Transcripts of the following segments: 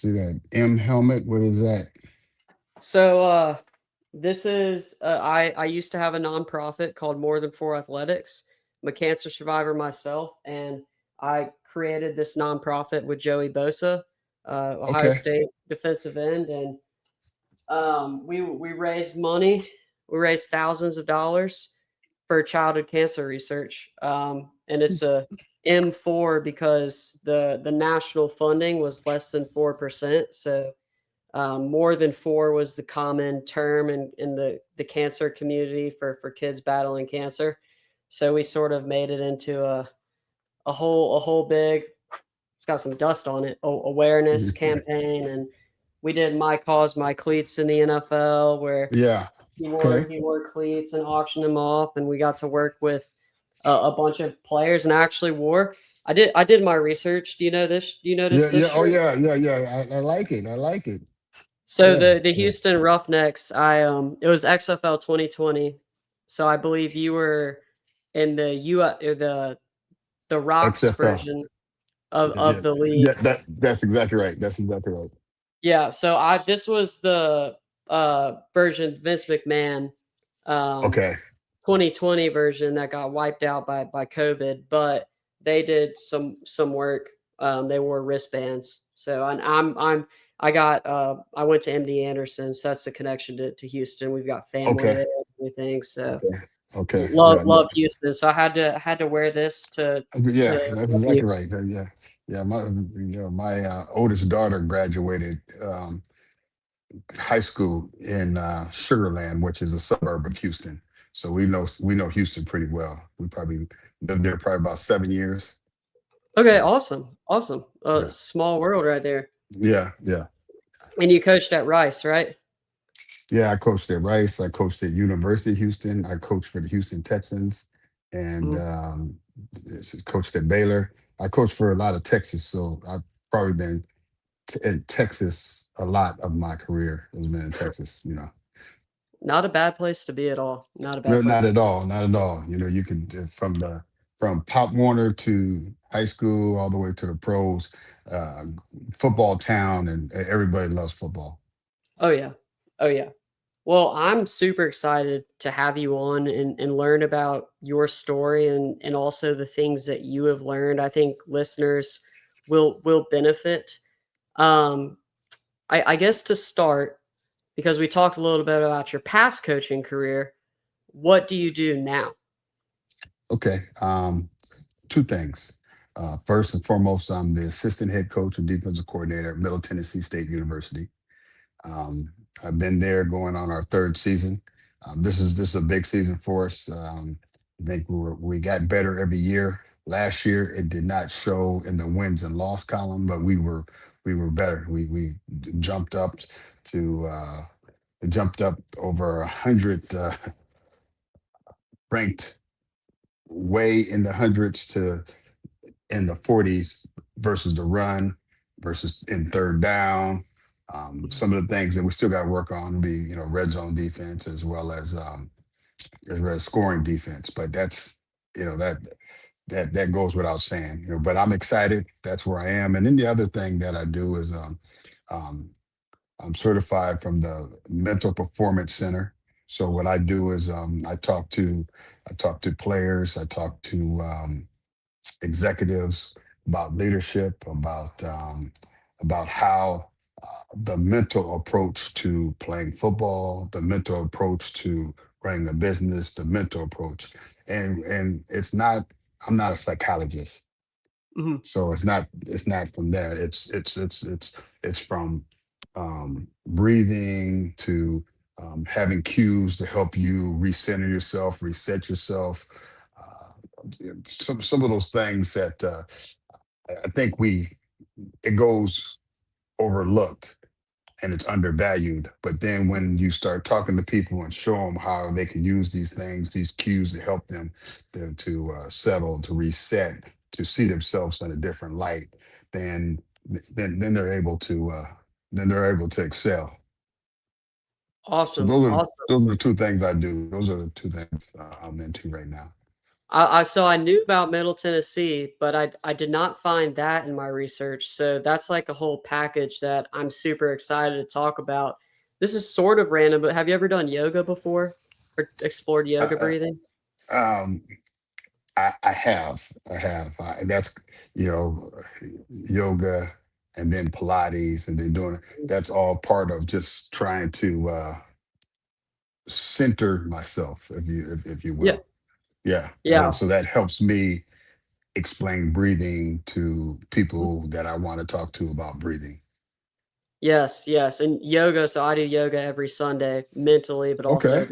see that M helmet. What is that? So this is I used to have a nonprofit called More Than Four Athletics. I'm a cancer survivor myself, and I created this nonprofit with Joey Bosa, Ohio Okay. State defensive end, and we raised money. We raised thousands of dollars for childhood cancer research, and it's a M4 because the national funding was less than 4%. So more than four was the common term in the cancer community for kids battling cancer. So we sort of made it into a whole big, it's got some dust on it, awareness campaign. And we did My Cause, My Cleats in the NFL, where Yeah. he Okay. wore cleats and auctioned them off, and we got to work with a bunch of players and actually wore. I did my research. Do you know this? Do you notice Yeah. this Yeah. Oh, shirt? yeah. Yeah. Yeah. I like it. I like it. So Yeah. the Yeah. Houston Roughnecks, it was XFL 2020. So I believe you were in the or the Rocks XFL. version Yeah. of the Yeah. league. That's exactly right. That's exactly right. Yeah, so I this was the version Vince McMahon um Okay. 2020 version that got wiped out by COVID, but they did some work. They wore wristbands. So I went to MD Anderson, so that's the connection to Houston. We've got family Okay. there and everything. So Okay. Okay. love Yeah. love Houston. So I had to wear this to Yeah. That's love you. exactly right. Yeah. Yeah. My oldest daughter graduated high school in Sugarland, which is a suburb of Houston. So we know Houston pretty well. We probably lived there probably about 7 years. Okay, So awesome. Awesome. yeah. Small world right there. Yeah. Yeah. And you coached at Rice, right? Yeah, I coached at Rice. I coached at University of Houston. I coached for the Houston Texans, and Mhm. coached at Baylor. I coached for a lot of Texas, so I've probably been in Texas a lot of my career has been in Texas. Not a bad place to be at all. Not a No, bad place. not at all, not at all. You can from Pop Warner to high school all the way to the pros, uh, football town, and everybody loves football. Oh yeah. Oh yeah. Well, I'm super excited to have you on and learn about your story and also the things that you have learned. I think listeners will benefit. Um, I guess to start, because we talked a little bit about your past coaching career, what do you do now? Okay. Two things. First and foremost, I'm the assistant head coach and defensive coordinator at Middle Tennessee State University. Um, I've been there going on our third season. This is a big season for us. I think we got better every year. Last year, it did not show in the wins and loss column, but we were better. We jumped up to jumped up over 100 ranked way in the hundreds to in the 40s versus the run versus in third down. Some of the things that we still got to work on be, red zone defense as well as scoring defense. But that's, that goes without saying. But I'm excited. That's where I am. And then the other thing that I do is um, I'm certified from the Mental Performance Center. So what I do is I talk to players, I talk to executives about leadership, about how the mental approach to playing football, the mental approach to running a business, the mental approach, and it's not. I'm not a psychologist, Mhm. so it's not from there. It's from breathing to having cues to help you recenter yourself, reset yourself. Some of those things that I think it goes overlooked and it's undervalued. But then when you start talking to people and show them how they can use these things, these cues to help them to settle, to reset, to see themselves in a different light, then then they're able to excel. So Awesome. those are Awesome. those are the two things I do. Those are the two things I'm into right now. So I knew about Middle Tennessee, but I did not find that in my research. So that's like a whole package that I'm super excited to talk about. This is sort of random, but have you ever done yoga before or explored yoga Uh, breathing? um, I have. That's you know, yoga, and then Pilates, and then doing. That's all part of just trying to center myself, if you Yeah, will. Yeah, and then yeah. so that helps me explain breathing to Mhm. people that I want to talk to about breathing. Yes, yes. And yoga, so I do yoga every Sunday mentally, but Okay. also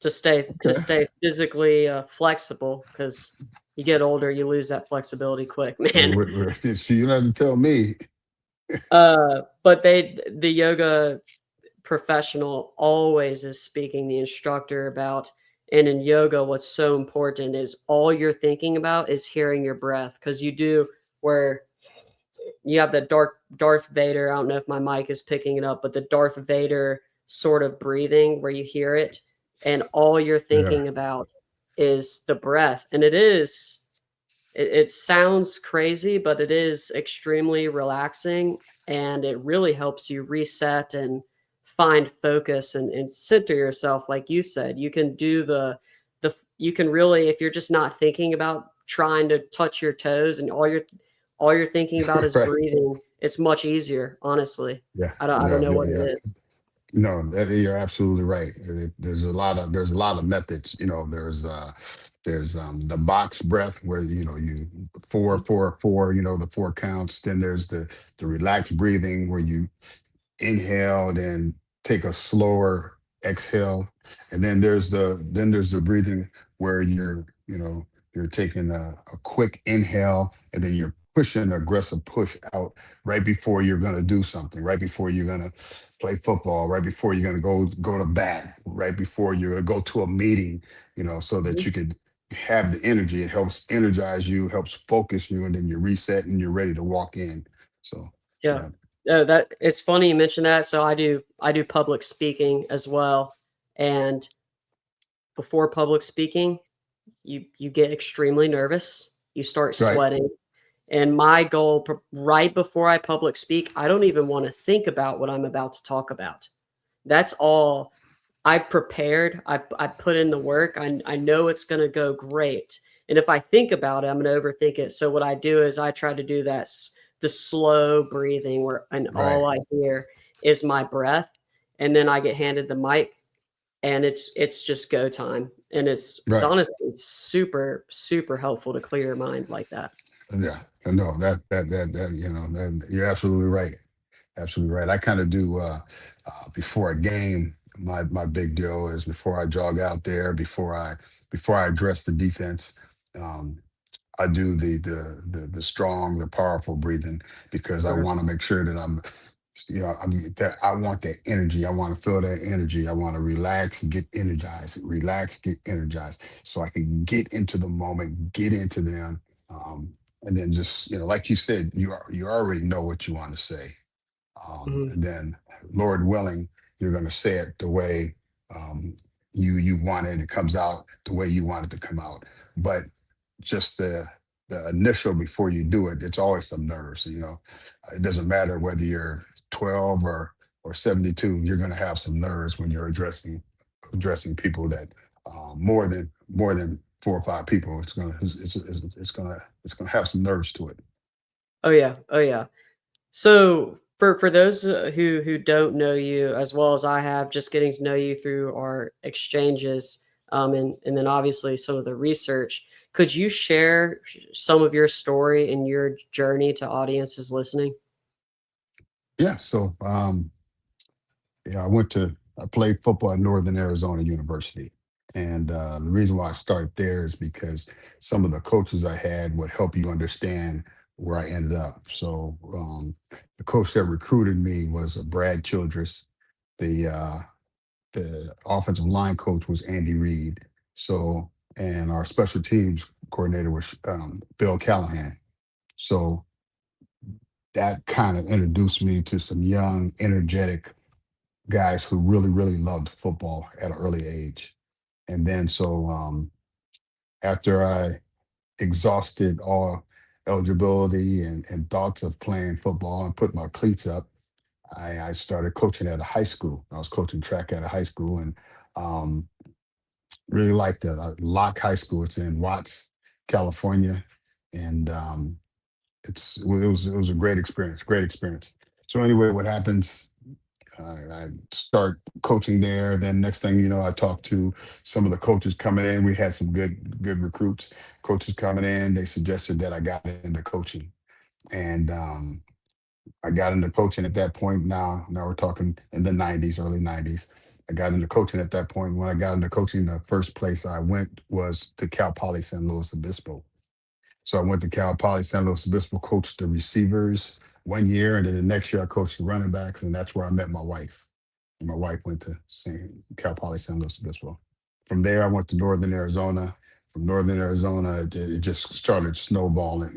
to Okay. stay physically flexible because you get older, you lose that flexibility quick, man. You don't have to tell me. But the yoga professional always is speaking the instructor about, and in yoga what's so important is all you're thinking about is hearing your breath, because you do where you have the Darth Vader. I don't know if my mic is picking it up, but the Darth Vader sort of breathing where you hear it, and all you're Yeah. thinking about is the breath. And it sounds crazy, but it is extremely relaxing, and it really helps you reset and find focus and center yourself. Like you said, you can do you can really, if you're just not thinking about trying to touch your toes and all you're thinking about is Right. breathing, it's much easier, honestly. Yeah. I don't No. know Yeah. what Yeah. it is. No, you're absolutely right. There's a lot of methods. There's the box breath where you four Mhm, four four, the four counts. Then there's the relaxed breathing where you inhale, then take a slower exhale, and then there's the breathing where you're taking a quick inhale, and then you're pushing an aggressive push out right before you're going to do something, right before you're going to play football, right before you're going to go to bat, right before you're going to go to a meeting, so that mhm. you could have the energy. It helps energize you, helps focus you, and then you reset and you're ready to walk in. So Yeah. yeah. That it's funny you mentioned that. So I do public speaking as well, and before public speaking, you get extremely nervous, you start Right. sweating, and my goal right before I public speak, I don't even want to think about what I'm about to talk about. That's all. I prepared. I put in the work. I know it's going to go great. And if I think about it, I'm going to overthink it. So what I do is I try to do the slow breathing where, and Right. all I hear is my breath, and then I get handed the mic, and it's just go time. And it's Right. honestly, it's super super helpful to clear your mind like that. Yeah. No, that you're absolutely right. Absolutely right. I kind of do before a game. My big deal is before I jog out there, before I address the defense. Um, I do the strong, the powerful breathing, because I Sure. want to make sure that that I want that energy. I want to feel that energy. I want to relax and get energized. Relax, get energized, so I can get into the moment, get into them, um, and then just like you said, you already know what you want to say, Mhm. and then Lord willing, you're going to say it the way um, you want it. It comes out the way you want it to come out. But just the initial before you do it, it's always some nerves. It doesn't matter whether you're 12 or 72. You're going to have some nerves when you're addressing people that more than four or five people. It's gonna have some nerves to it. Oh yeah. Oh yeah. So for those who don't know you as well as I have, just getting to know you through our exchanges, and then obviously some of the research, could you share some of your story and your journey to audiences listening? Yeah. So yeah, I played football at Northern Arizona University. And the reason why I started there is because some of the coaches I had would help you understand where I ended up. So the coach that recruited me was Brad Childress. The offensive line coach was Andy Reid. So, and our special teams coordinator was Bill Callahan. So that kind of introduced me to some young, energetic guys who really, really loved football at an early age. And then so after I exhausted all eligibility and thoughts of playing football and put my cleats up, I started coaching at a high school. I was coaching track at a high school, and um, really liked it. Locke High School. It's in Watts, California, and it was a great experience. Great experience. So anyway, what happens? I start coaching there. Then next thing you know, I talked to some of the coaches coming in. We had some good recruits, coaches coming in. They suggested that I got into coaching, and I got into coaching at that point. Now we're talking in the '90s, early '90s. I got into coaching at that point. When I got into coaching, the first place I went was to Cal Poly San Luis Obispo. So I went to Cal Poly San Luis Obispo, coached the receivers 1 year, and then the next year I coached the running backs, and that's where I met my wife. And my wife went to Cal Poly San Luis Obispo. From there, I went to Northern Arizona. From Northern Arizona, it just started snowballing,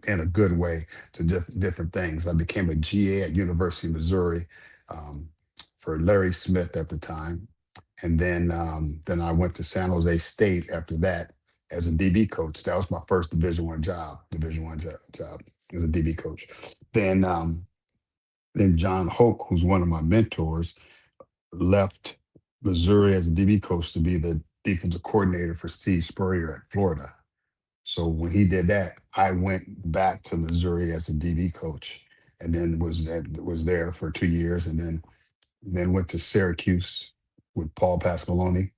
in a good way to different things. I became a GA at University of Missouri um, for Larry Smith at the time, and then I went to San Jose State after that as a DB coach. That was my first Division I job. Division I job as a DB coach. Then then John Hoke, who's one of my mentors, left Missouri as a DB coach to be the defensive coordinator for Steve Spurrier at Florida. So when he did that, I went back to Missouri as a DB coach, and then was there for 2 years, and then went to Syracuse with Paul Pasqualoni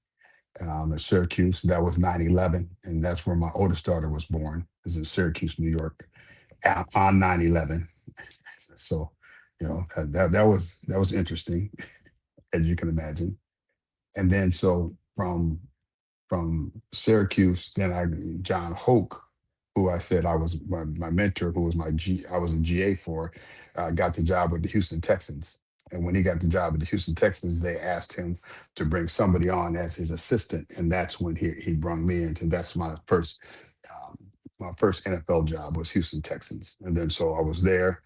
at Syracuse. That was 9/11, and that's where my oldest daughter was born. Is in Syracuse, New York, on 9/11. So, that was interesting, as you can imagine. And then so from Syracuse, then John Hoke, who I said I was my mentor, who was I was a GA for, got the job with the Houston Texans. And when he got the job with the Houston Texans, they asked him to bring somebody on as his assistant, and that's when he brought me in. And that's um, my first NFL job was Houston Texans, and then so I was there.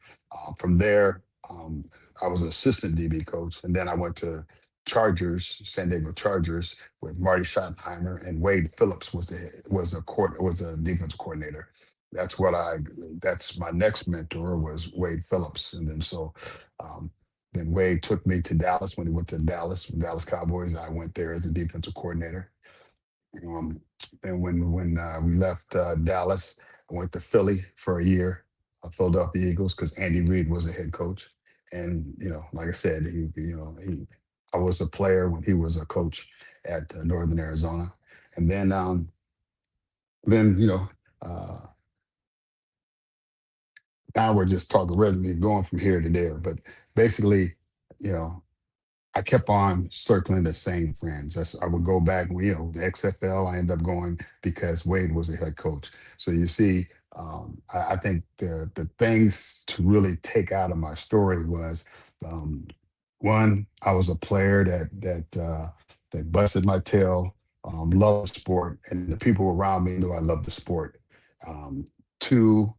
From there, I was an assistant DB coach, and then I went to San Diego Chargers, with Marty Schottenheimer, and Wade Phillips was a defensive coordinator. That's what I. That's my next mentor was Wade Phillips, and um, then Wade took me to Dallas when he went to Dallas Cowboys. I went there as a defensive coordinator. Um, and when we left Dallas, I went to Philly for a year, Philadelphia Eagles, because Andy Reid was the head coach. And like I said, I was a player when he was a coach at Northern Arizona. And then uh, now we're just talking resume, going from here to there. But basically, you know, I kept on circling the same friends. I would go back, the XFL. I ended up going because Wade was the head coach. So you see, I think the things to really take out of my story was, um, one, I was a player that busted my tail, loved the sport, and the people around me knew I loved the sport. Two,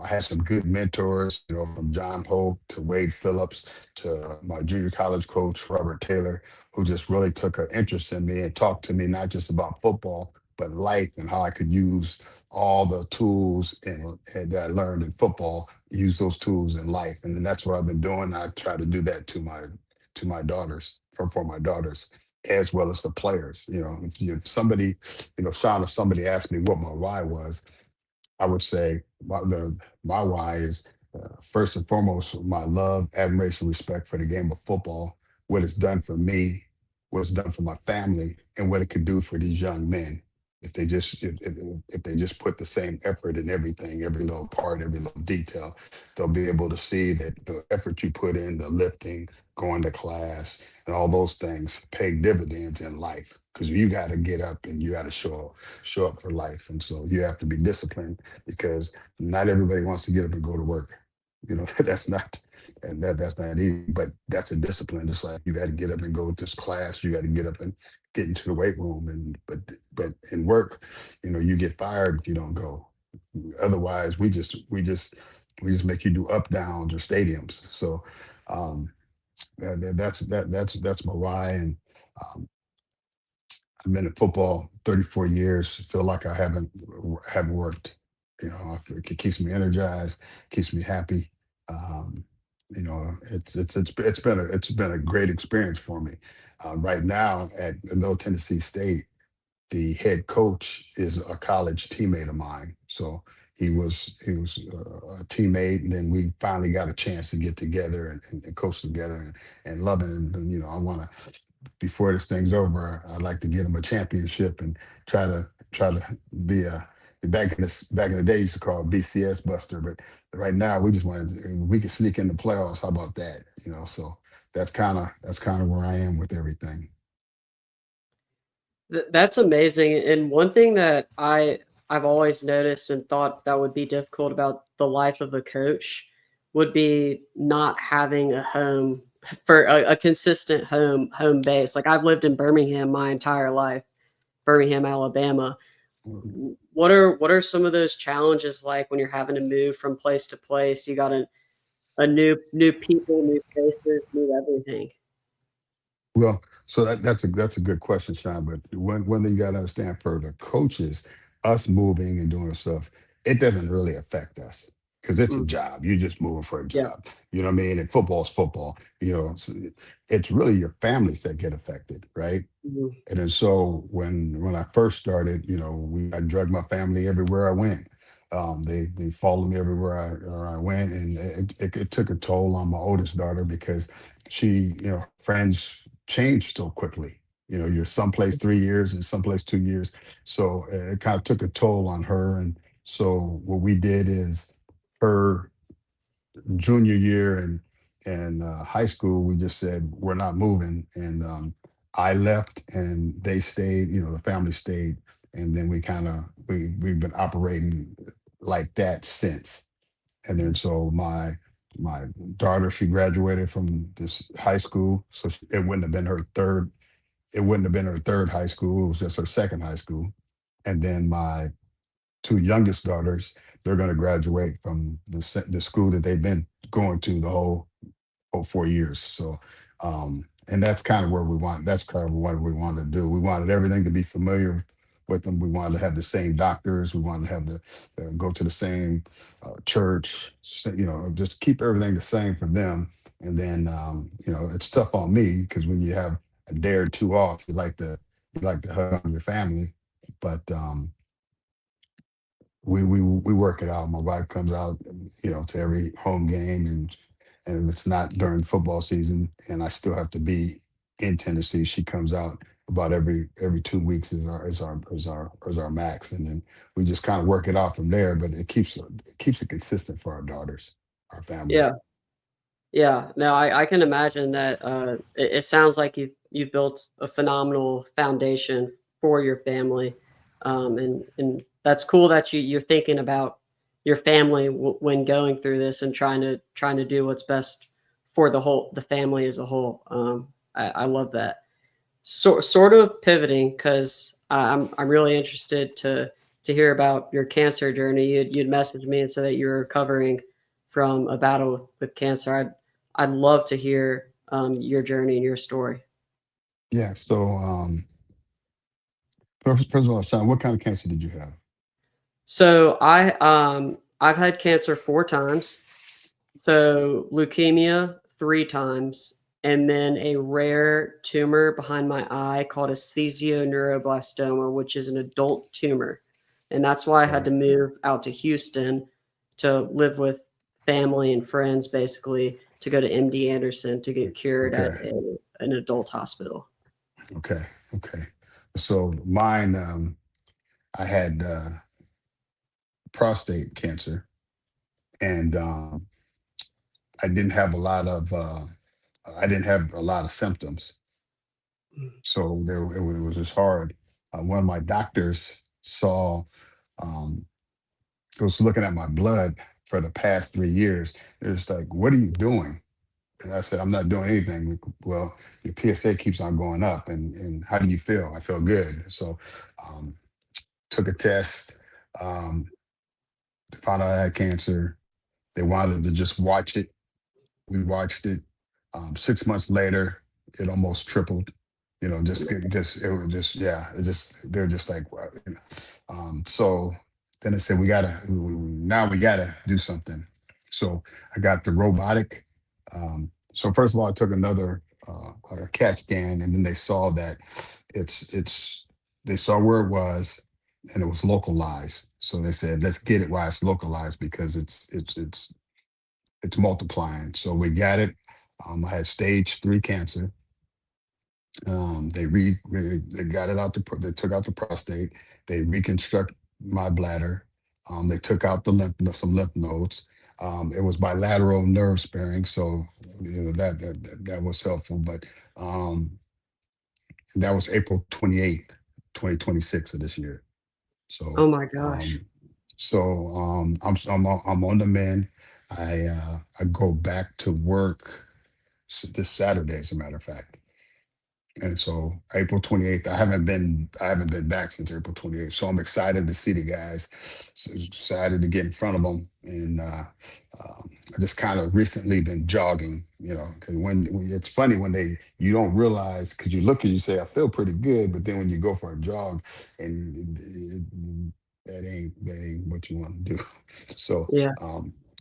I had some good mentors, from John Hope to Wade Phillips to my junior college coach, Robert Taylor, who just really took an interest in me and talked to me not just about football, but life and how I could use all the tools and that I learned in football, use those tools in life. And then that's what I've been doing. I try to do that to my daughters, for my daughters, as well as the players. If somebody, Sean, if somebody asked me what my why was, I would say my why is, first and foremost, my love, admiration, respect for the game of football, what it's done for me, what it's done for my family, and what it could do for these young men if they just put the same effort in everything, every little part, every little detail. They'll be able to see that the effort you put in, the lifting, going to class, and all those things pay dividends in life, because you got to get up and you got to show up for life. And so you have to be disciplined, because not everybody wants to get up and go to work. That's not, and that's not easy, but that's a discipline. Just like you got to get up and go to this class, you got to get up and get into the weight room, and but in work, you get fired if you don't go. Otherwise, we just make you do up downs or stadiums. So that's my why. And um, I've been in football 34 years. Feel like I haven't worked. It keeps me energized, keeps me happy. Um, it's been a great experience for me. Right now at Middle Tennessee State, the head coach is a college teammate of mine. So he was a teammate, and then we finally got a chance to get together and coach together and loving. And I want to, before this thing's over, I'd like to get him a championship and try to be a, back in the day, used to call it BCS Buster, but right now we just want to, we can sneak in the playoffs. How about that? So that's kind of where I am with everything. That's amazing. And one thing that I've always noticed and thought that would be difficult about the life of a coach would be not having a home for a consistent home base. Like I've lived in Birmingham my entire life, Birmingham, Alabama. What are some of those challenges like when you're having to move from place to place? You got a new people, new faces, new everything. Well, so that's a good question, Sean. But one thing you got to understand, for the coaches, us moving and doing stuff, it doesn't really affect us because it's a Mm, job. You're just moving for a yeah. job. You know what I mean? And football's football. It's really your families that get affected, right? Mhm. And then so when I first started, I drug my family everywhere I went. They followed me everywhere I went, and it took a toll on my oldest daughter because friends change so quickly. You're someplace 3 years and someplace 2 years, so it kind of took a toll on her. And so what we did is, her junior year and high school, we just said we're not moving, and I left and they stayed. The family stayed, and then we've been operating like that since. And then so my daughter, she graduated from this high school, so it wouldn't have been her third. It wouldn't have been her third high school. It was just her second high school. And then my two youngest daughters, they're going to graduate from the school that they've been going to the whole 4 years. So, and that's kind of where we want. That's kind of what we wanted to do. We wanted everything to be familiar with them. We wanted to have the same doctors. We wanted to have go to the same church. So, just keep everything the same for them. And then, it's tough on me because when you have a day or two off, you like to hug on your family, but we work it out. My wife comes out, to every home game, and if it's not during football season, and I still have to be in Tennessee, she comes out about every 2 weeks is our max, and then we just kind of work it out from there. But it keeps it consistent for our daughters, our family. Yeah. Yeah, no, I can imagine that. It sounds like you've built a phenomenal foundation for your family, and that's cool that you're thinking about your family when going through this and trying to do what's best for the family as a whole. I love that. Sort of pivoting because I'm really interested to hear about your cancer journey. You'd messaged me and said that you're recovering from a battle with cancer. I'd love to hear your journey and your story. Yeah. So, first of all, Sean, what kind of cancer did you have? So I've had cancer 4 times. So leukemia 3 times, and then a rare tumor behind my eye called esthesioneuroblastoma, which is an adult tumor, and that's why I had Okay. to move out to Houston to live with family and friends, basically to go to MD Anderson to get cured Okay. at an adult hospital. Okay. Okay. So mine, I had prostate cancer, and I didn't have a lot of symptoms, so it was just hard. One of my doctors um, was looking at my blood for the past 3 years. It's like, what are you doing? And I said, I'm not doing anything. Well, your PSA keeps on going up, and how do you feel? I feel good. So, um, took a test, um, found out I had cancer. They wanted to just watch it. We watched it. 6 months later, it almost tripled. Just it was just yeah, it just they're just like wow, so then they said now we gotta do something. So I got the robotic. So first of all, I took another like a CAT scan, and then they saw that it's they saw where it was, and it was localized. So they said let's get it while it's localized because it's multiplying. So we got it. I had stage 3 cancer. They got it out they took out the prostate. They reconstruct my bladder. They took out the some lymph nodes. It was bilateral nerve sparing, so that was helpful. But that was April 28th, 2026 of this year. Oh So my gosh. um, I'm on the mend. I go back to work this Saturday, as a matter of fact. And so April 28th, I haven't been back since April 28th. So I'm excited to see the guys, excited to get in front of them. And I just kind of recently been jogging, because when it's funny when you don't realize, because you look and you say, I feel pretty good. But then when you go for a jog and that ain't what you want to do. So Yeah.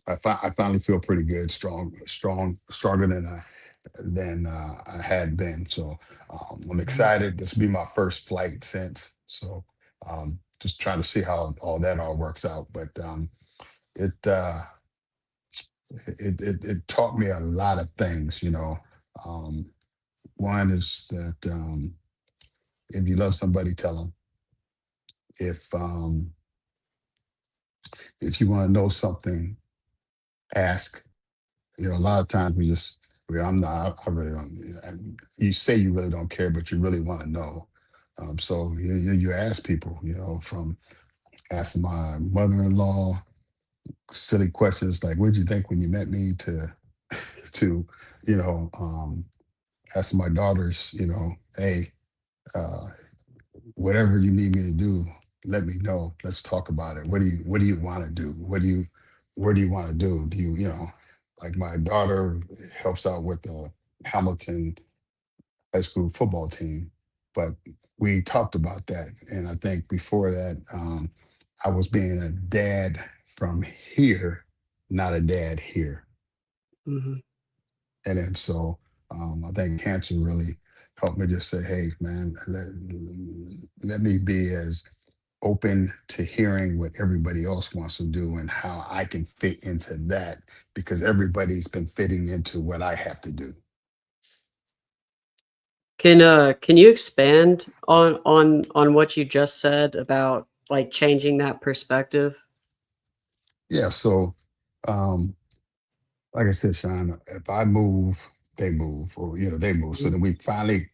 I finally feel pretty good, stronger than I had been. So I'm excited. This will be my first flight since. So just trying to see how all works out. But it, uh, it taught me a lot of things. Um, One is that if you love somebody, tell them. If um, if you want to know something, ask. A lot of times I'm not, I really don't, you say you really don't care, but you really want to know. So you ask people, from asking my mother-in-law silly questions like, what did you think when you met me, to, you know, um, asking my daughters, hey, uh, whatever you need me to do, let me know. Let's talk about it. What do you want to do? Where do you want to do? Like my daughter helps out with the Hamilton high school football team, but we talked about that. And I think before that, I was being a dad from here, not a dad here. Hmm. And then so I think cancer really helped me just say, hey, man, let me be as open to hearing what everybody else wants to do and how I can fit into that, because everybody's been fitting into what I have to do. Can you expand on what you just said about like changing that perspective? Yeah. So, um, like I said, Sean, if I move, they move, or they move. So Mhm. then we finally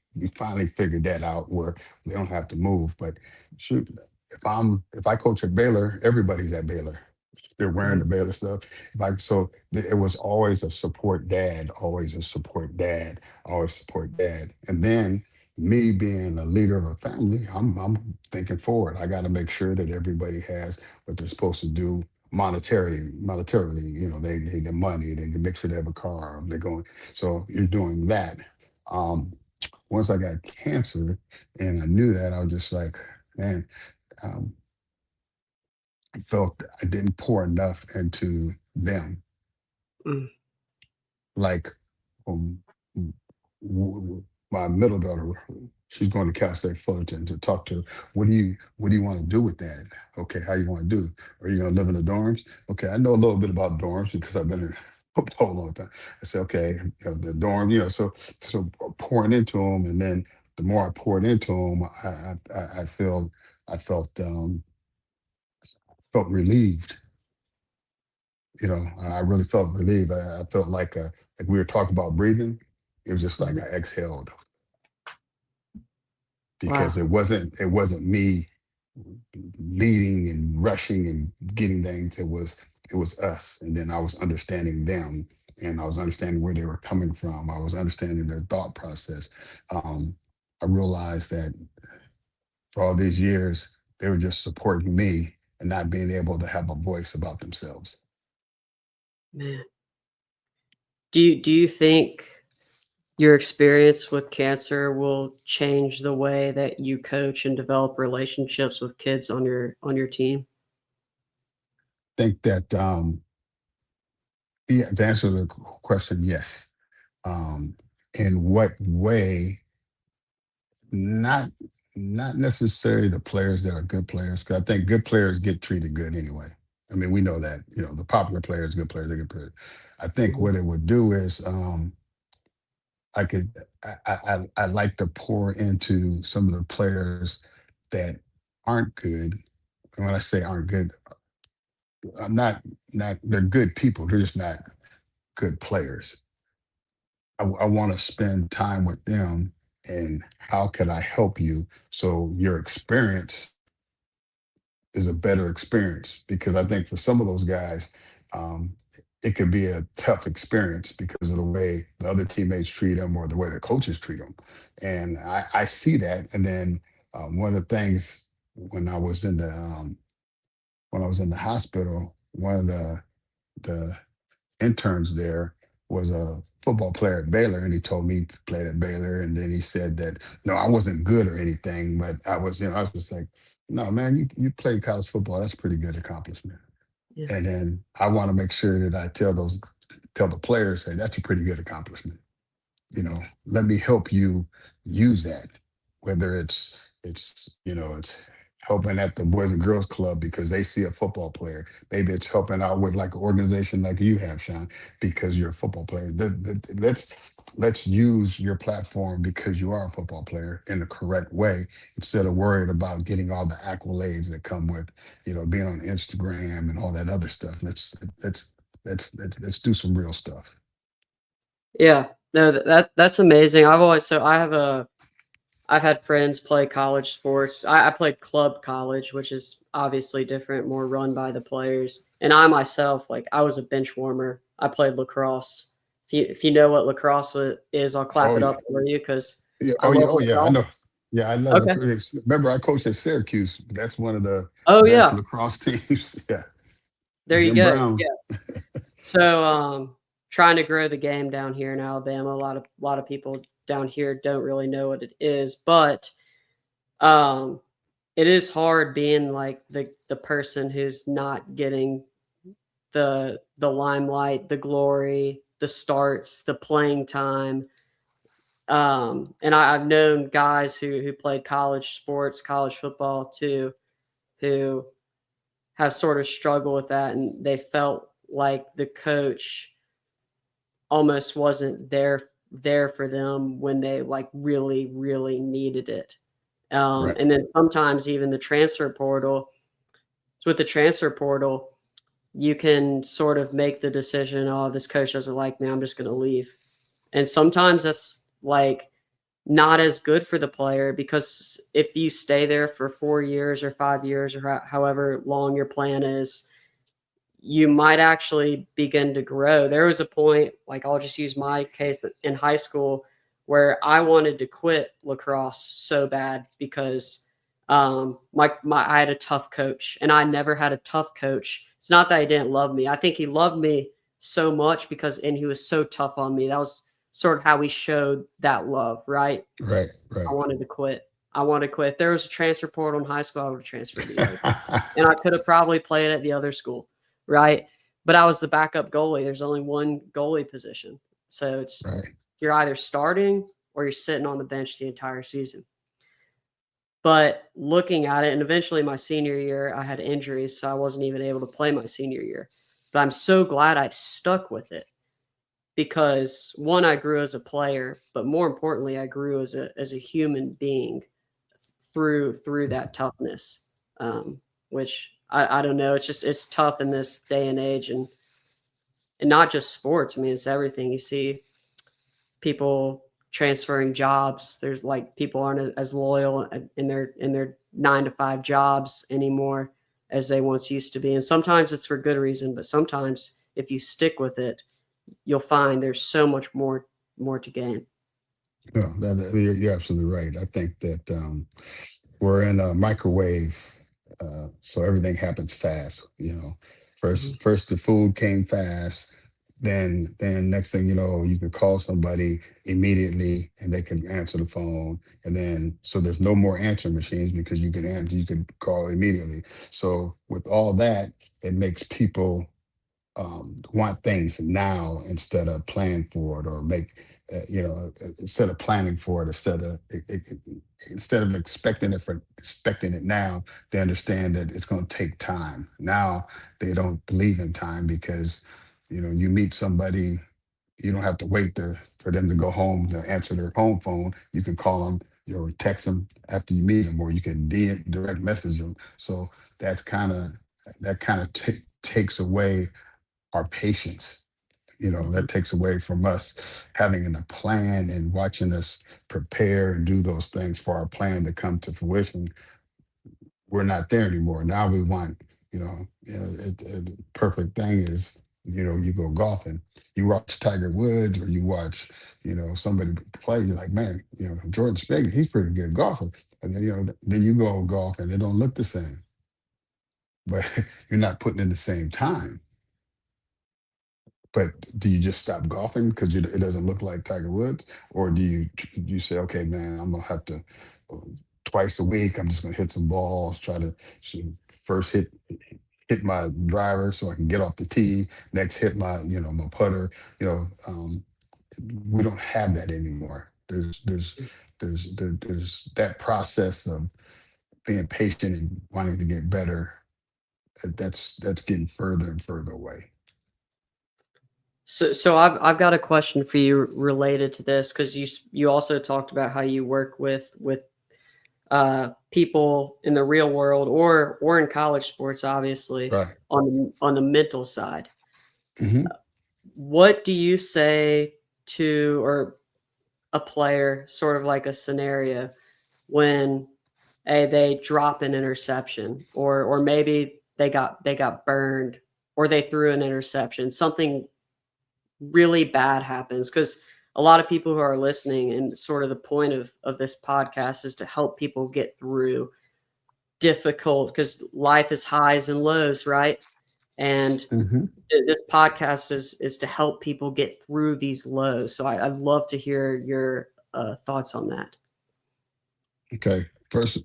figured that out where they don't have to move. But shoot, if I coach at Baylor, everybody's at Baylor. They're wearing Mhm. the Baylor stuff. It was always a support dad, always a support dad, always support dad. And then me being a leader of a family, I'm thinking forward. I got to make sure that everybody has what they're supposed to do monetarily. They need the money. They can make sure they have a car. They're going. So you're doing that. Um, Once I got cancer and I knew that, I was just like, man, um, I felt I didn't pour enough into them. Mm. Like um, my middle daughter, she's going to Cal State Fullerton to talk to her. What do you want to do with that? Okay, how you want to do? Are you going to live in the dorms? Okay, I know a little bit about dorms because I've been in a whole long time. I said, okay, the dorm, so pouring into them, and then the more I poured into them, I felt relieved. I really felt relieved. I felt like we were talking about breathing. It was just like Mhm. I exhaled, because Wow. it wasn't me leading and rushing and getting things. It was us, and then I was understanding them, and I was understanding where they were coming from. I was understanding their thought process. Um, I realized that for all these years they were just supporting me and not being able to have a voice about themselves. Man. Do you think your experience with cancer will change the way that you coach and develop relationships with kids on your team? Think that yeah, to answer the question, yes. Um, in what way? Not not necessarily the players that are good players, because I think good players get treated good anyway. I mean, we know that, the popular players, good players, they get players. I think Mhm. what it would do is I could I like to pour into some of the players that aren't good. And when I say aren't good, I'm not they're good people. They're just not good players. I want to spend time with them, and how can I help you so your experience is a better experience? Because I think for some of those guys, um, it could be a tough experience because of the way the other teammates treat them or the way the coaches treat them. And I see that. And then one of the things when I was in the hospital, one of the interns there was a football player at Baylor, and he told me he played at Baylor, and then he said that no, I wasn't good or anything, but I was, I was just like, no, man, you played college football. That's a pretty good accomplishment. Yeah. And then I want to make sure that I tell the players, say that's a pretty good accomplishment. Let me help you use that, whether it's helping at the boys and girls club because they see a football player. Maybe it's helping out with like an organization like you have, Sean, because you're a football player. Let's use your platform because you are a football player in the correct way, instead of worried about getting all the accolades that come with being on Instagram and all that other stuff. Let's do some real stuff. Yeah. No, that's amazing. I've had friends play college sports. I played club college, which is obviously different, more run by the players. And I myself, like, I was a bench warmer. I played lacrosse. If you know what is, I'll clap Oh it yeah. up for you because Yeah. I Oh yeah. love Oh yeah. I lacrosse. know. Yeah, I love Okay. lacrosse. Remember, I coached at Syracuse. That's one of the Oh best yeah, lacrosse teams. Yeah, there you Jim go. Brown. Yeah. So, trying to grow the game down here in Alabama. A lot of people down here don't really know what it is, but um, it is hard being like the person who's not getting the limelight, the glory, the starts, the playing time. And I've known guys who played college sports, college football too, who have sort of struggled with that, and they felt like the coach almost wasn't there for them when they like really really needed it. Right. And then sometimes even the transfer portal. So with the transfer portal, you can sort of make the decision, oh, this coach doesn't like me, I'm just going to leave. And sometimes that's like not as good for the player because if you stay there for 4 years or 5 years or however long your plan is, you might actually begin to grow. There was a point, like I'll just use my case in high school, where I wanted to quit lacrosse so bad because my I had a tough coach, and I never had a tough coach. It's not that he didn't love me. I think he loved me so much and he was so tough on me. That was sort of how he showed that love, right? Right. Right. I wanted to quit. I wanted to quit. If there was a transfer portal in high school, I would have transferred to the other school. And I could have probably played at the other school, right? But I was the backup goalie. There's only one goalie position. So Right. you're either starting or you're sitting on the bench the entire season. But looking at it, and eventually my senior year, I had injuries, so I wasn't even able to play my senior year. But I'm so glad I stuck with it because one, I grew as a player, but more importantly, I grew as a human being through that toughness. Which I don't know. It's tough in this day and age, and not just sports. I mean, it's everything. You see people transferring jobs. There's like people aren't as loyal in their 9 to 5 jobs anymore as they once used to be. And sometimes it's for good reason, but sometimes if you stick with it, you'll find there's so much more to gain. No, you're absolutely right. I think that we're in a microwave, so everything happens fast. Mhm. First the food came fast, then next thing you know, you can call somebody immediately and they can answer the phone. And then so there's no more answering machines because you can call immediately. So with all that, it makes people want things now instead of plan for it, or instead of planning for it, instead of expecting it now, they understand that it's going to take time. Now they don't believe in time because you meet somebody, you don't have to wait for them to go home to answer their home phone. You can call them, text them after you meet them, or you can direct message them. So that's kind of that kind of takes away our patience. Mhm. That takes away from us having a plan and watching us prepare and do those things for our plan to come to fruition. We're not there anymore. Now we want, the perfect thing is, you go golfing, you watch Tiger Woods, or you watch, somebody play. You're like, man, Jordan Spieth, he's pretty good golfer. And then, then you go golf and it don't look the same, but you're not putting in the same time. But do you just stop golfing because it doesn't look like Tiger Woods, or do you say, okay, man, I'm gonna have to uh, twice a week. I'm just gonna hit some balls, try to first hit my driver so I can get off the tee. Next, hit my putter. We don't have that anymore. There's that process of being patient and wanting to get better. That's getting further and further away. So I've got a question for you related to this, because you also talked about how you work with people in the real world, or in college sports, obviously, Right. on the mental side. Hmm. What do you say to, or a player, sort of like a scenario, when they drop an interception, or maybe they got burned, or they threw an interception, something really bad happens? Because a lot of people who are listening, and sort of the point of this podcast is to help people get through difficult, because life is highs and lows, right? And Hmm. this podcast is to help people get through these lows. So I'd love to hear your thoughts on that. Okay. First,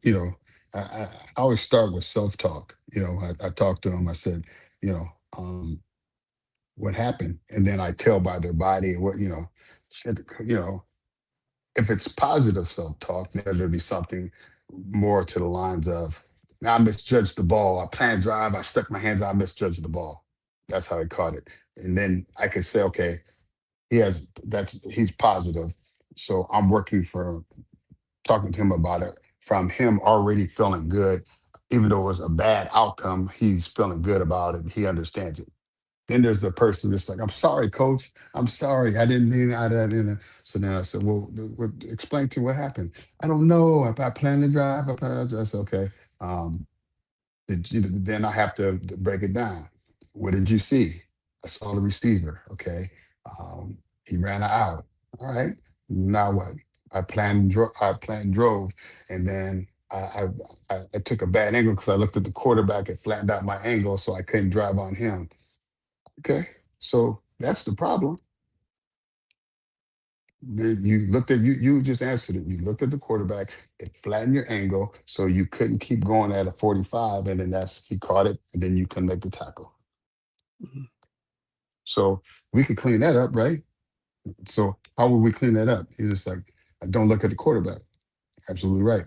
I always start with self-talk. I talk to them. I said, you know, um, what happened, and then I tell by their body what shit, if it's positive self-talk, then there'll be something more to the lines of, now I misjudged the ball. I planned drive. I stuck my hands out. I misjudged the ball. That's how I caught it. And then I could say, okay, he's positive. So I'm working for talking to him about it from him already feeling good, even though it was a bad outcome, he's feeling good about it. He understands it. Then there's the person that's like, I'm sorry, coach. I'm sorry. I didn't mean I didn't. So then I said, well, explain to me what happened. I don't know. I planned to drive. I said, okay. Um, then I have to break it down. What did you see? I saw the receiver. Okay. He ran out. All right. Now what? I planned drove, and then I took a bad angle because I looked at the quarterback and flattened out my angle, so I couldn't drive on him. Okay. So that's the problem. You looked at you just answered it. You looked at the quarterback, it flattened your angle, so you couldn't keep going at a 45, and then he caught it, and then you couldn't make the tackle. Mhm. So we could clean that up, right? So how would we clean that up? He's just like, don't look at the quarterback. Absolutely right.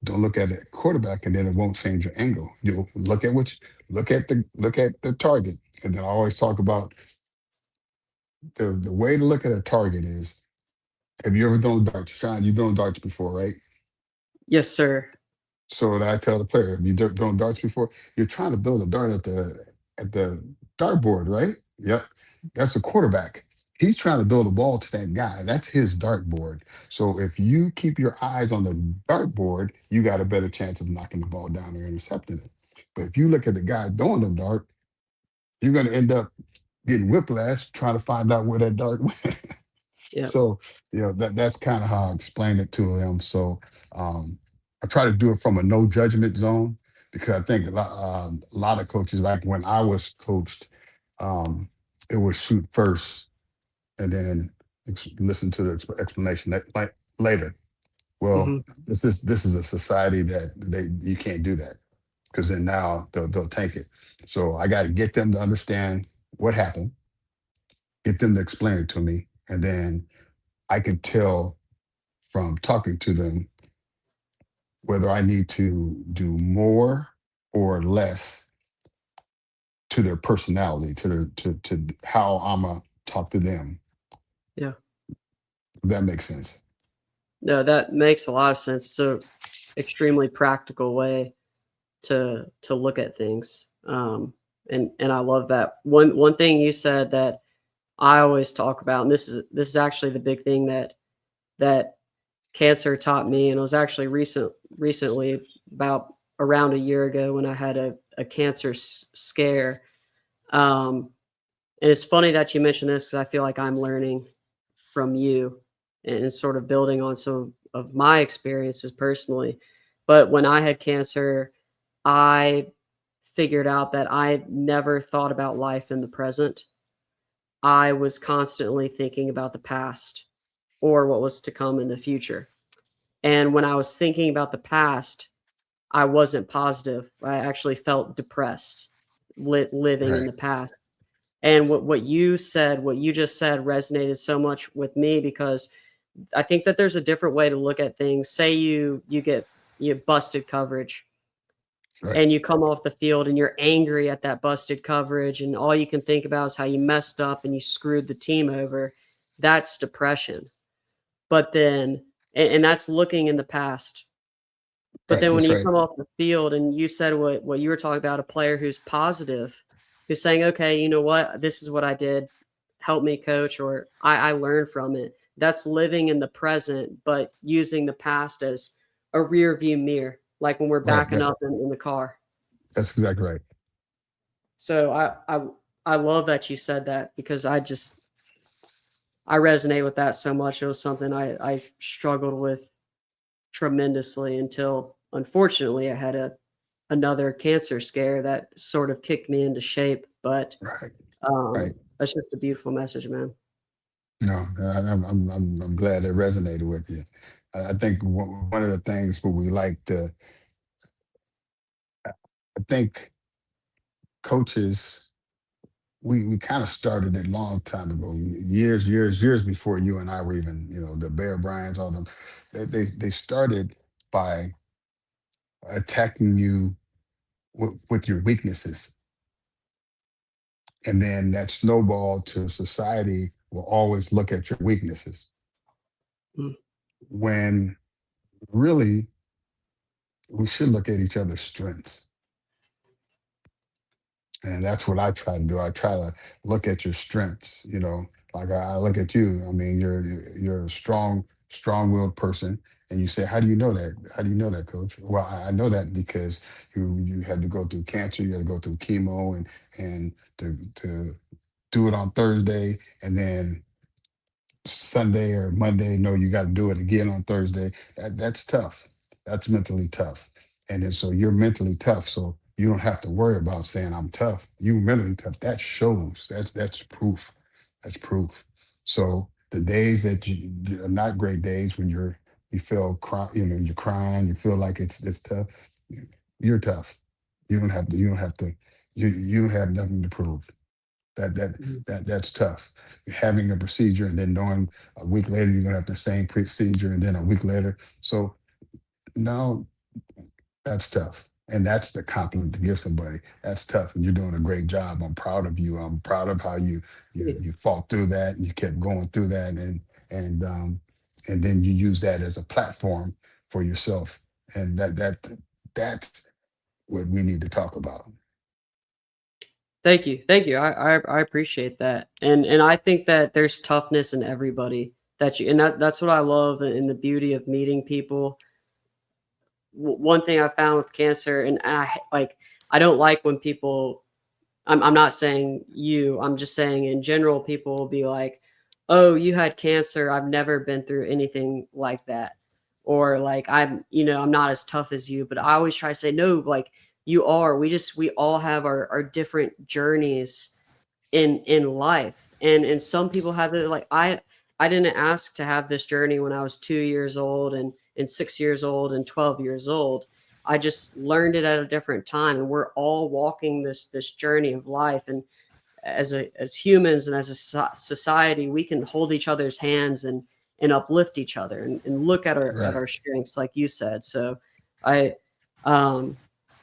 Don't look at the quarterback, and then it won't change your angle. You'll look at the target. And then I always talk about the way to look at a target is, have you ever thrown darts? Sean, you've thrown darts before, right? Yes, sir. So what I tell the player, have you thrown darts before? You're trying to throw the dart at the dartboard, right? Yep. That's a quarterback. He's trying to throw the ball to that guy. That's his dartboard. So if you keep your eyes on the dartboard, you got a better chance of knocking the ball down or intercepting it. But if you look at the guy throwing the dart, you're going to end up getting whiplash trying to find out where that dart went. Yep. So, that's kind of how I explain it to him. So, I try to do it from a no judgment zone, because I think a lot of coaches, like when I was coached, um, it would shoot first and then listen to the explanation like later. Well, Hmm. this is a society that you can't do that, because then now they'll take it. So I got to get them to understand what happened, get them to explain it to me, and then I can tell from talking to them whether I need to do more or less to their personality, to to how I'm gonna talk to them. Yeah. If that makes sense. No, that makes a lot of sense. It's a extremely practical way to look at things. And I love that. One thing you said that I always talk about, and this is actually the big thing that cancer taught me, and it was actually recently, about around a year ago, when I had a cancer scare. Um, and it's funny that you mentioned this, because I feel like I'm learning from you and sort of building on some of my experiences personally. But when I had cancer, I figured out that I never thought about life in the present. I was constantly thinking about the past or what was to come in the future. And when I was thinking about the past, I wasn't positive. I actually felt depressed living in Right. the past. And what you said, what you just said, resonated so much with me, because I think that there's a different way to look at things. Say you get you busted coverage, Right. and you come off the field and you're angry at that busted coverage, and all you can think about is how you messed up and you screwed the team over. That's depression. But then, and that's looking in the past. But Right. then when That's you right. come off the field and you said what you were talking about, a player who's positive, who's saying, okay, you know what, this is what I did, help me, coach, or I learned from it. That's living in the present, but using the past as a rear view mirror, like when we're Right. backing up in the car. That's exactly right. So I love that you said that, because I resonate with that so much. It was something I struggled with tremendously, until unfortunately I had another cancer scare that sort of kicked me into shape. But Right. Right. that's just a beautiful message, man. No, I'm glad it resonated with you. I think one of the things where we like to, I think coaches, we kind of started it a long time ago, years before you and I were even, the Bear Bryans, all them. They started by attacking you with your weaknesses, and then that snowball to society will always look at your weaknesses, Mm. when really we should look at each other's strengths. And that's what I try to do. I try to look at your strengths. Like I look at you. I mean, you're a strong-willed person, and you say, "How do you know that? How do you know that, Coach?" Well, I know that because you had to go through cancer, you had to go through chemo, and to do it on Thursday, and then Sunday or Monday, no, you got to do it again on Thursday. That's tough. That's mentally tough. And then so you're mentally tough. So you don't have to worry about saying I'm tough. You mentally tough. That shows. That's proof. That's proof. So the days that are not great days, when you feel you're crying, you feel like it's tough. You're tough. You don't have to. You don't have nothing to prove. That that Mhm. that's tough. Having a procedure and then knowing a week later you're gonna have the same procedure, and then a week later. So no, that's tough. And that's the compliment to give somebody. That's tough. And you're doing a great job. I'm proud of you. I'm proud of how Yeah. you fought through that, and you kept going through that, and and then you use that as a platform for yourself. And that's what we need to talk about. Thank you, thank you. I appreciate that, and I think that there's toughness in everybody, and that's what I love, and the beauty of meeting people. One thing I found with cancer, and I don't like when people, I'm not saying you, I'm just saying in general, people will be like, "Oh, you had cancer. I've never been through anything like that." Or like, I'm not as tough as you, but I always try to say, "No, like you are. We all have our different journeys in life. And some people have it like I didn't ask to have this journey when I was 2 years old and 6 years old and 12 years old. I just learned it at a different time, and we're all walking this journey of life. And as humans and as a society, we can hold each other's hands and uplift each other and look at Right. our strengths, like you said. So I um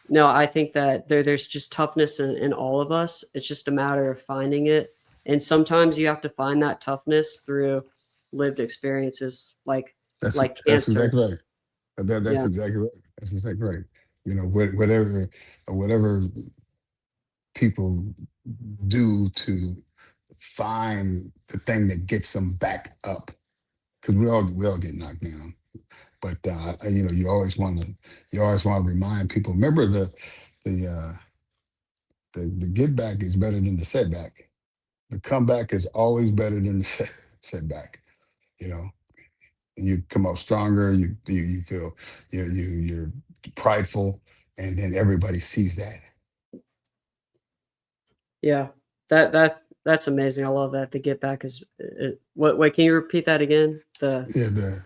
no, I think that there's just toughness in all of us. It's just a matter of finding it. And sometimes you have to find that toughness through lived experiences like That's cancer. exactly right. That's Yeah. exactly right. That's exactly right. Whatever people do to find the thing that gets them back up, because we all get knocked down. But you always want to remind people. Remember the the get back is better than the setback. The comeback is always better than the setback. You know, you come up stronger. You feel you're prideful, and then everybody sees that. Yeah. That's amazing. I love that. The get back is what wait, can you repeat that again? The Yeah, the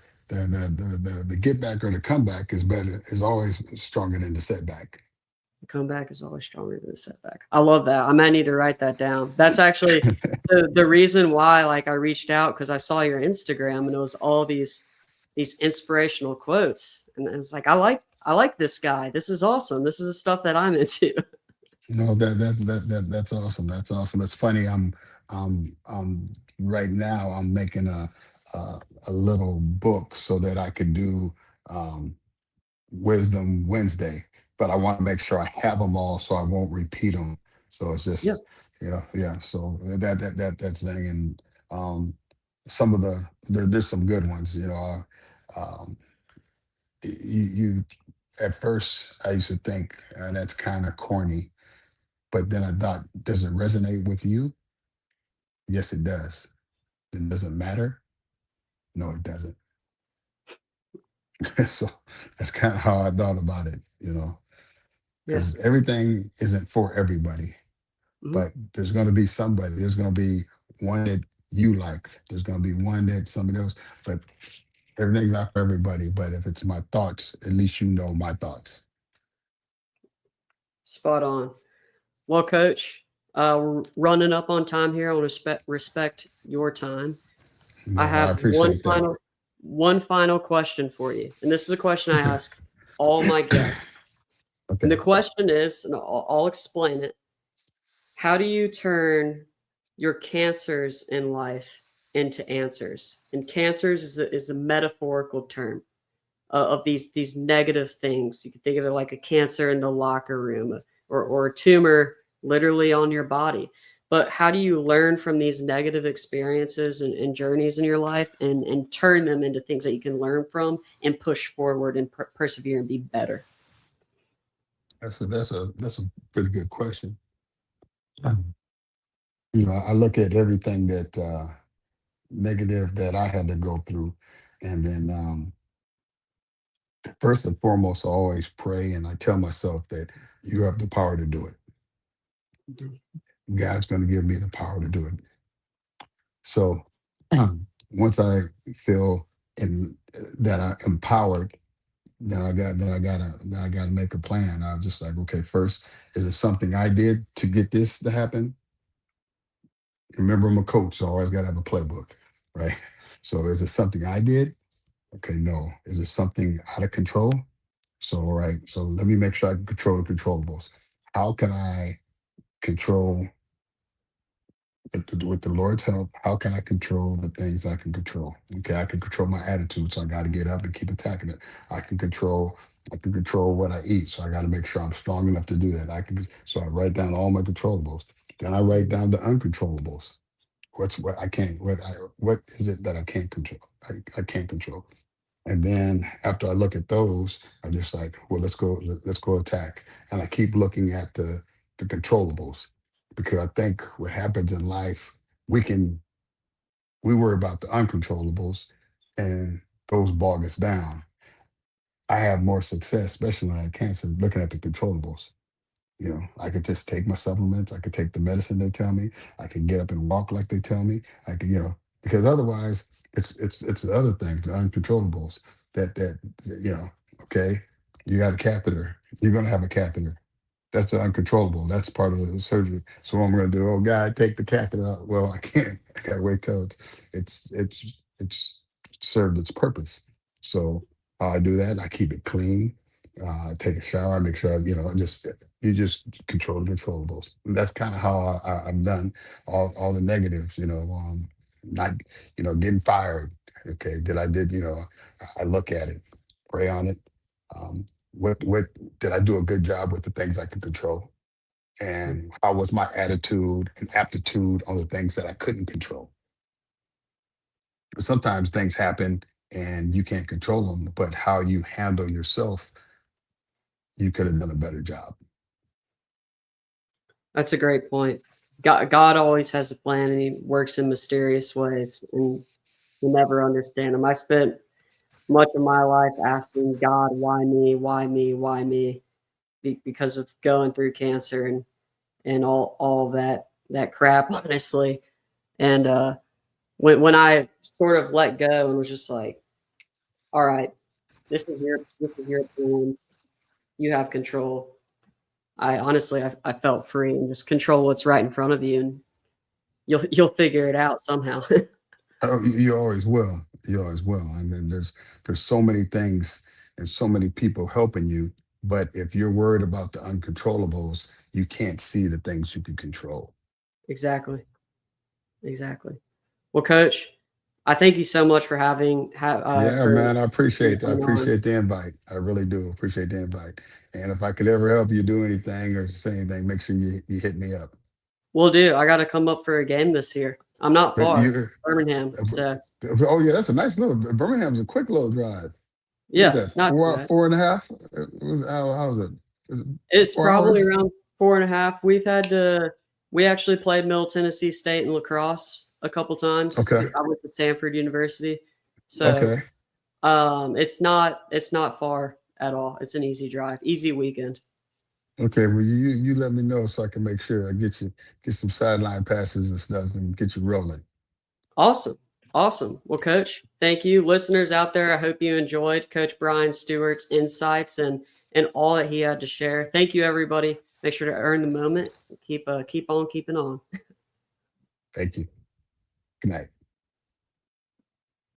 get back or the comeback is always stronger than the setback. comeback is always stronger than the setback. I love that. I might need to write that down. That's actually the reason why like I reached out, because I saw your Instagram and it was all these inspirational quotes. And it's like I like this guy. This is awesome. This is the stuff that I'm into. No, that's awesome. That's awesome. It's funny. Right now I'm making a little book so that I could do um, Wisdom Wednesday, but I want to make sure I have them all so I won't repeat them. So it's Yeah. just, yeah. So that's the thing. And some of there's some good ones. Um, you at first I used to think that's kind of corny, but then I thought, does it resonate with you? Yes, it does. Then does it matter? No, it doesn't. So that's kind of how I thought about it, Yeah. because everything isn't for everybody, Mhm. but there's going to be somebody. There's going to be one that you like. There's going to be one that somebody else, but everything's not for everybody. But if it's my thoughts, at least you know my thoughts. Spot on. Well, coach, we're running up on time here. I want to respect your time. I No, I have appreciate that. one final question for you. And this is a question I Okay. ask all my guests. And the Okay. question is, and I'll explain it. How do you turn your cancers in life into answers? And cancers is the metaphorical term of these negative things. You can think of it like a cancer in the locker room, or a tumor literally on your body. But how do you learn from these negative experiences and journeys in your life and turn them into things that you can learn from and push forward and persevere and be better? That's a pretty good question. I look at everything that negative that I had to go through, and then first and foremost, I always pray and I tell myself that you have the power to do it. Mhm. God's going to give me the power to do it. So once I feel that I empowered, then I gotta make a plan. I'm just like, okay, first, is it something I did to get this to happen? Remember, I'm a coach, so I always gotta have a playbook, right? So is it something I did? Okay, no. Is it something out of control? So all right, so let me make sure I can control the controllables. How can I control with the Lord's help? How can I control the things I can control? Okay, I can control my attitude, so I got to get up and keep attacking it. I can control. I can control what I eat, so I got to make sure I'm strong enough to do that. So I write down all my controllables. Then I write down the uncontrollables. What I can't. What is it that I can't control? I can't control. And then after I look at those, I'm just like, well, let's go attack. And I keep looking at the controllables, because I think what happens in life, we can we worry about the uncontrollables, and those bog us down. I have more success, especially when I had cancer, looking at the controllables. I could just take my supplements. I could take the medicine they tell me. I can get up and walk like they tell me. I can, because otherwise it's the other things, the uncontrollables that you know. Okay, you got a catheter. You're gonna have a catheter. That's the uncontrollable. That's part of the surgery. So what I'm going to do? Oh God, take the catheter out. Well, I can't. I got to wait till it's served its purpose. So how I do that, I keep it clean. Take a shower. Make sure just you just control the controllables. And that's kind of how I've done all the negatives. Not getting fired. Okay, I look at it, pray on it. What did I do a good job with the things I could control? And how was my attitude and aptitude on the things that I couldn't control? Sometimes things happen and you can't control them, but how you handle yourself, you could have done a better job. That's a great point. God always has a plan, and He works in mysterious ways, and you never understand Him. I spent much of my life asking God, "Why me? Why me? Why me?" Because of going through cancer and all that crap, honestly. And when I sort of let go and was just like, "All right, this is your plan. You have control." I felt free and just control what's right in front of you, and you'll figure it out somehow. Oh, you always will. You always will. I mean, there's so many things and so many people helping you, but if you're worried about the uncontrollables, you can't see the things you can control. Exactly. Exactly. Well, Coach, I thank you so much for Yeah, for man, I coming on. appreciate the invite. I really do appreciate the invite. And if I could ever help you do anything or say anything, make sure you hit me up. Will do. I got to come up for a game this year. I'm not But far, you, Birmingham. So oh yeah, that's a nice little. Birmingham's a quick little drive. What is yeah, that? not too bad. Four and a half? How is it? Is it It's 4 hours? probably around 4.5. We actually played Middle Tennessee State in lacrosse a couple times. Okay. I went to Sanford University, so Okay. it's not far at all. It's an easy drive, easy weekend. Okay. Well, you let me know so I can make sure I get some sideline passes and stuff and get you rolling. Awesome. Awesome. Well, Coach, thank you. Listeners out there, I hope you enjoyed Coach Brian Stewart's insights and all that he had to share. Thank you, everybody. Make sure to earn the moment. Keep on keeping on. Thank you. Good night.